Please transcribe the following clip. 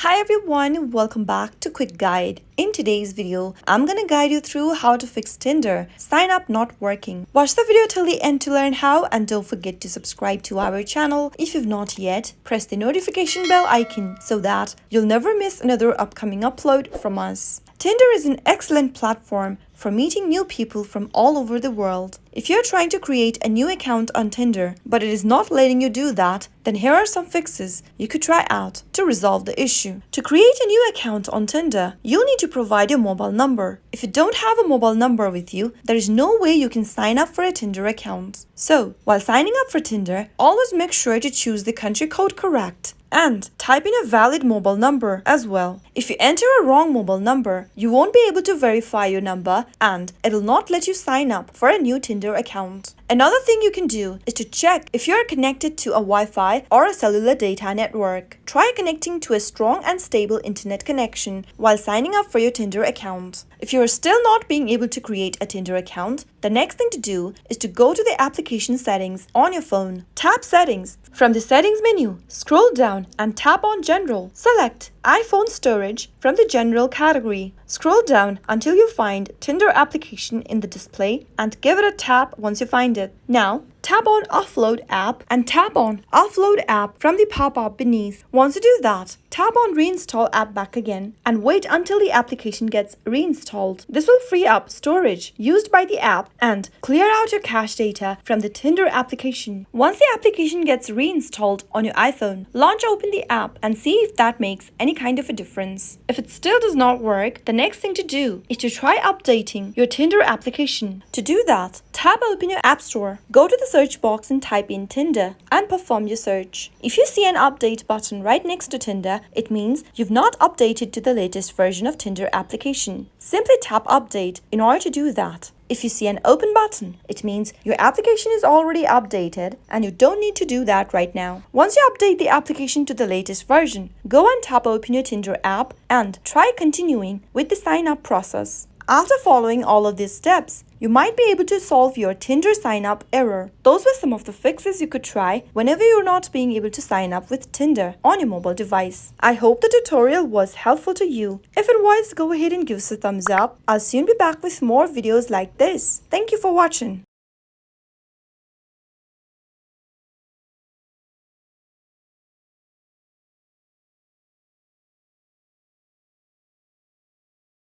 Hi everyone, welcome back to QuideGuide. In today's video, I'm gonna guide you through how to fix Tinder sign up not working. Watch the video till the end to learn how, and don't forget to subscribe to our channel if you've not yet. Press the notification bell icon so that you'll never miss another upcoming upload from us. Tinder is an excellent platform for meeting new people from all over the world. If you're trying to create a new account on Tinder, but it is not letting you do that, then here are some fixes you could try out to resolve the issue. To create a new account on Tinder, you'll need to provide your mobile number. If you don't have a mobile number with you, there is no way you can sign up for a Tinder account. So, while signing up for Tinder, always make sure to choose the country code correct and type in a valid mobile number as well. If you enter a wrong mobile number, you won't be able to verify your number and it'll not let you sign up for a new Tinder account. Another thing you can do is to check if you're connected to a Wi-Fi or a cellular data network. Try connecting to a strong and stable internet connection while signing up for your Tinder account. If you are still not being able to create a Tinder account, the next thing to do is to go to the application settings on your phone. Tap Settings. From the Settings menu, scroll down and tap on General. Select iPhone Storage from the General category. Scroll down until you find Tinder application in the display and give it a tap once you find it. Now, tap on Offload App and tap on Offload App from the pop-up beneath. Once you do that, tap on Reinstall App back again and wait until the application gets reinstalled. This will free up storage used by the app and clear out your cache data from the Tinder application. Once the application gets reinstalled on your iPhone, launch open the app and see if that makes any kind of a difference. If it still does not work, the next thing to do is to try updating your Tinder application. To do that, tap open your App Store, go to the search box and type in Tinder and perform your search. If you see an update button right next to Tinder, it means you've not updated to the latest version of Tinder application. Simply tap Update in order to do that. If you see an open button, it means your application is already updated and you don't need to do that right now. Once you update the application to the latest version, go and tap open your Tinder app and try continuing with the sign up process. After following all of these steps, you might be able to solve your Tinder sign up error. Those were some of the fixes you could try whenever you're not being able to sign up with Tinder on your mobile device. I hope the tutorial was helpful to you. If it was, go ahead and give us a thumbs up. I'll soon be back with more videos like this. Thank you for watching.